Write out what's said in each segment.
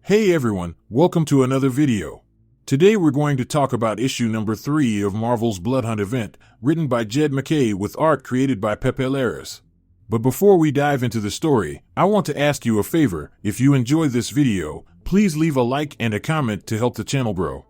Hey everyone, welcome to another video. Today we're going to talk about issue number 3 of Marvel's Blood Hunt event, written by Jed MacKay with art created by Pepe Larraz. But before we dive into the story, I want to ask you a favor. If you enjoyed this video, please leave a like and a comment to help the channel grow.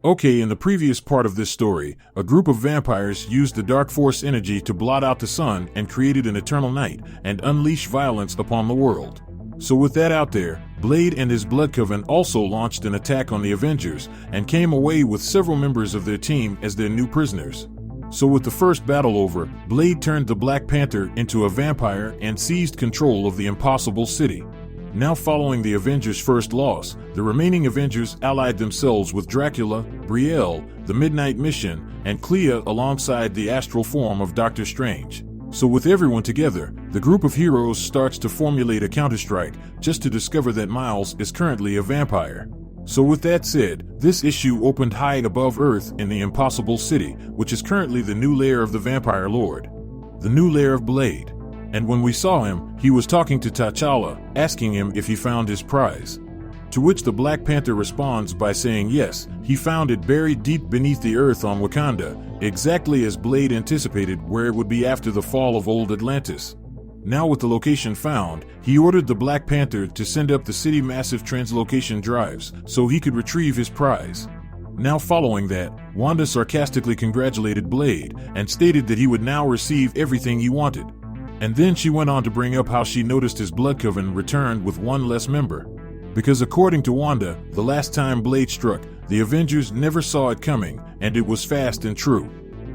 Okay, in the previous part of this story, a group of vampires used the dark force energy to blot out the sun and created an eternal night and unleash violence upon the world. So with that out there, Blade and his Blood Coven also launched an attack on the Avengers and came away with several members of their team as their new prisoners. So with the first battle over, Blade turned the Black Panther into a vampire and seized control of the Impossible City. Now following the Avengers' first loss, the remaining Avengers allied themselves with Dracula, Brielle, the Midnight Mission, and Clea alongside the astral form of Doctor Strange. So with everyone together, the group of heroes starts to formulate a counterstrike just to discover that Miles is currently a vampire. So with that said, this issue opened high above Earth in the Impossible City, which is currently the new lair of the Vampire Lord. The new lair of Blade. And when we saw him, he was talking to T'Challa, asking him if he found his prize. To which the Black Panther responds by saying yes, he found it buried deep beneath the earth on Wakanda, exactly as Blade anticipated where it would be after the fall of old Atlantis. Now with the location found, he ordered the Black Panther to send up the city massive translocation drives so he could retrieve his prize. Now following that, Wanda sarcastically congratulated Blade and stated that he would now receive everything he wanted. And then she went on to bring up how she noticed his Blood Coven returned with one less member. Because according to Wanda, the last time Blade struck, the Avengers never saw it coming, and it was fast and true.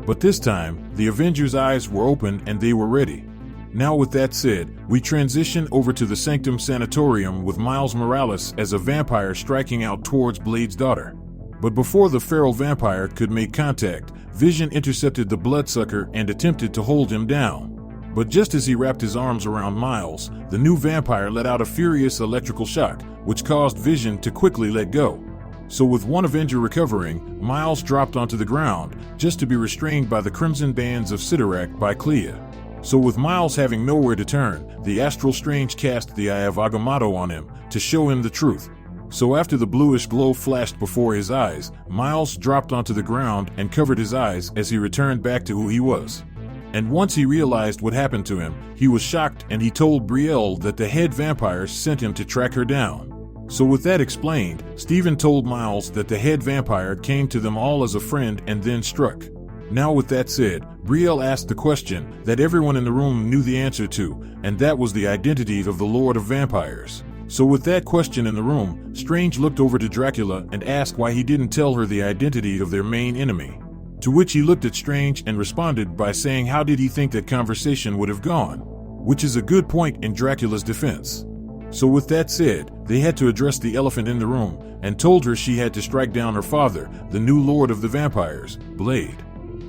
But this time, the Avengers' eyes were open and they were ready. Now with that said, we transition over to the Sanctum Sanctorum with Miles Morales as a vampire striking out towards Blade's daughter. But before the feral vampire could make contact, Vision intercepted the bloodsucker and attempted to hold him down. But just as he wrapped his arms around Miles, the new vampire let out a furious electrical shock, which caused Vision to quickly let go. So with one Avenger recovering, Miles dropped onto the ground, just to be restrained by the crimson bands of Sidorak by Clea. So with Miles having nowhere to turn, the Astral Strange cast the Eye of Agamotto on him, to show him the truth. So after the bluish glow flashed before his eyes, Miles dropped onto the ground and covered his eyes as he returned back to who he was. And once he realized what happened to him, he was shocked and he told Brielle that the head vampire sent him to track her down. So with that explained, Steven told Miles that the head vampire came to them all as a friend and then struck. Now with that said, Brielle asked the question that everyone in the room knew the answer to, and that was the identity of the Lord of Vampires. So with that question in the room, Strange looked over to Dracula and asked why he didn't tell her the identity of their main enemy. To which he looked at Strange and responded by saying how did he think that conversation would have gone? Which is a good point in Dracula's defense. So with that said, they had to address the elephant in the room and told her she had to strike down her father, the new Lord of the Vampires, Blade.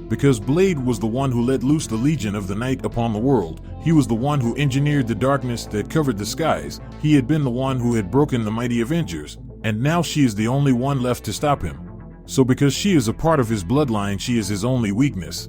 Because Blade was the one who let loose the Legion of the Night upon the world, he was the one who engineered the darkness that covered the skies, he had been the one who had broken the mighty Avengers, and now she is the only one left to stop him. So because she is a part of his bloodline, she is his only weakness.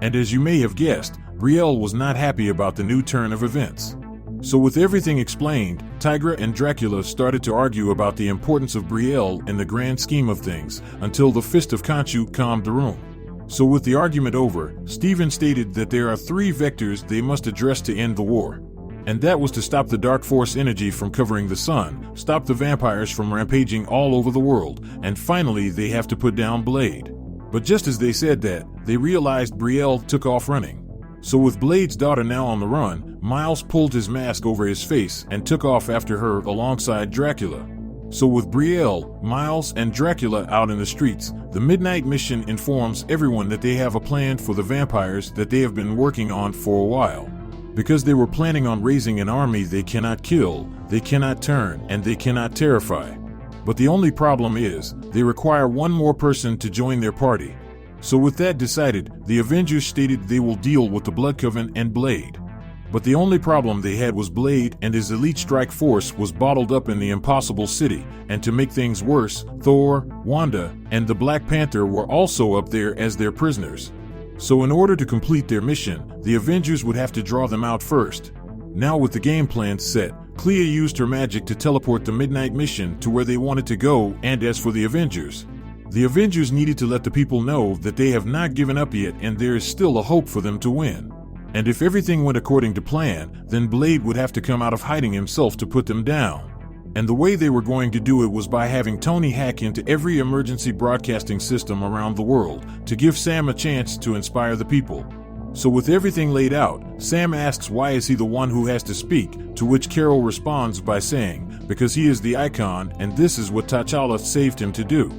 And as you may have guessed, Brielle was not happy about the new turn of events. So with everything explained, Tigra and Dracula started to argue about the importance of Brielle in the grand scheme of things, until the Fist of Khonshu calmed the room. So with the argument over, Steven stated that there are 3 vectors they must address to end the war. And that was to stop the dark force energy from covering the sun, stop the vampires from rampaging all over the world, and finally they have to put down Blade. But just as they said that, they realized Brielle took off running. So with Blade's daughter now on the run, Miles pulled his mask over his face and took off after her alongside Dracula. So with Brielle, Miles, and Dracula out in the streets, the Midnight Mission informs everyone that they have a plan for the vampires that they have been working on for a while. Because they were planning on raising an army they cannot kill, they cannot turn, and they cannot terrify. But the only problem is, they require one more person to join their party. So with that decided, the Avengers stated they will deal with the Blood Coven and Blade. But the only problem they had was Blade and his elite strike force was bottled up in the Impossible City, and to make things worse, Thor, Wanda, and the Black Panther were also up there as their prisoners. So in order to complete their mission, the Avengers would have to draw them out first. Now with the game plan set, Clea used her magic to teleport the Midnight Mission to where they wanted to go, and as for the Avengers needed to let the people know that they have not given up yet and there is still a hope for them to win. And if everything went according to plan, then Blade would have to come out of hiding himself to put them down. And the way they were going to do it was by having Tony hack into every emergency broadcasting system around the world to give Sam a chance to inspire the people. So with everything laid out, Sam asks why is he the one who has to speak, to which Carol responds by saying, because he is the icon and this is what T'Challa saved him to do.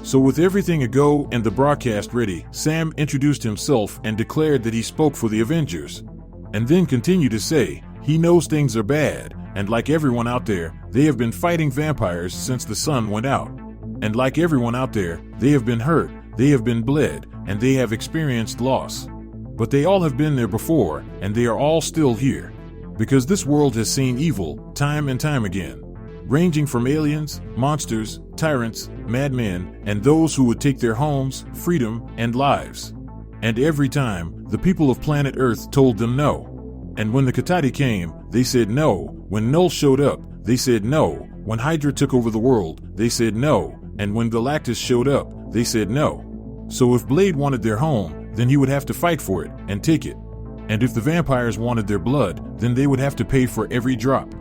So with everything a go and the broadcast ready, Sam introduced himself and declared that he spoke for the Avengers. And then continued to say, he knows things are bad, and like everyone out there, they have been fighting vampires since the sun went out. And like everyone out there, they have been hurt, they have been bled, and they have experienced loss. But they all have been there before, and they are all still here. Because this world has seen evil, time and time again. Ranging from aliens, monsters, tyrants, madmen, and those who would take their homes, freedom, and lives. And every time, the people of planet Earth told them no. And when the Katati came, they said no. When Null showed up, they said no. When Hydra took over the world, they said no. And when Galactus showed up, they said no. So if Blade wanted their home, then he would have to fight for it, and take it. And if the vampires wanted their blood, then they would have to pay for every drop.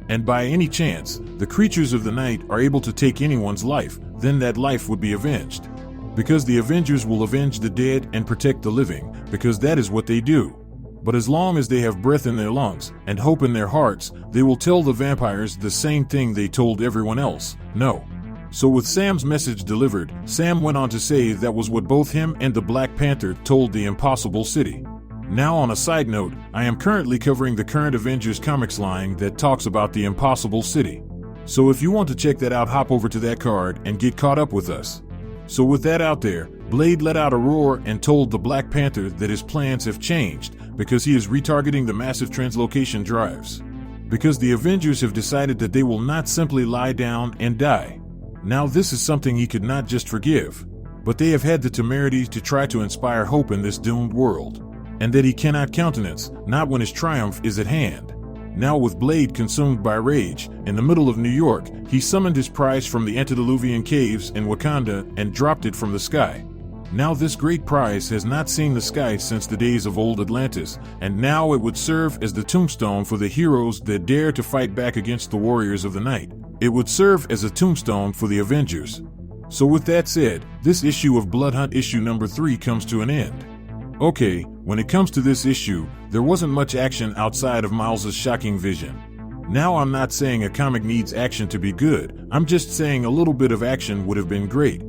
And by any chance, the creatures of the night are able to take anyone's life, then that life would be avenged. Because the Avengers will avenge the dead and protect the living, because that is what they do. But as long as they have breath in their lungs and hope in their hearts, they will tell the vampires the same thing they told everyone else, no. So with Sam's message delivered, Sam went on to say that was what both him and the Black Panther told the Impossible City. Now on a side note, I am currently covering the current Avengers comics line that talks about the Impossible City. So if you want to check that out, hop over to that card and get caught up with us. So with that out there, Blade let out a roar and told the Black Panther that his plans have changed because he is retargeting the massive translocation drives. Because the Avengers have decided that they will not simply lie down and die. Now this is something he could not just forgive, but they have had the temerity to try to inspire hope in this doomed world. And that he cannot countenance, not when his triumph is at hand. Now with Blade consumed by rage, in the middle of New York, he summoned his prize from the antediluvian caves in Wakanda and dropped it from the sky. Now this great prize has not seen the sky since the days of old Atlantis, and now it would serve as the tombstone for the heroes that dare to fight back against the warriors of the night. It would serve as a tombstone for the Avengers. So with that said, this issue of Blood Hunt issue number 3 comes to an end. Okay, when it comes to this issue, there wasn't much action outside of Miles's shocking vision. Now I'm not saying a comic needs action to be good, I'm just saying a little bit of action would have been great.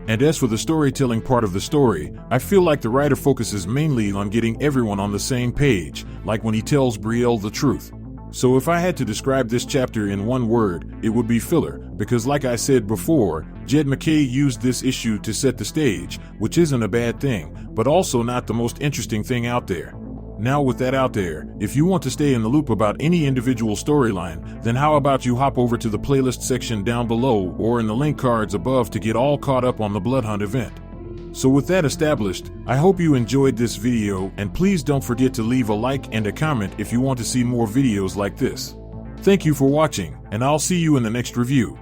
And as for the storytelling part of the story, I feel like the writer focuses mainly on getting everyone on the same page, like when he tells Brielle the truth. So if I had to describe this chapter in one word, it would be filler, because like I said before, Jed MacKay used this issue to set the stage, which isn't a bad thing, but also not the most interesting thing out there. Now with that out there, if you want to stay in the loop about any individual storyline, then how about you hop over to the playlist section down below or in the link cards above to get all caught up on the Blood Hunt event. So with that established, I hope you enjoyed this video, and please don't forget to leave a like and a comment if you want to see more videos like this. Thank you for watching, and I'll see you in the next review.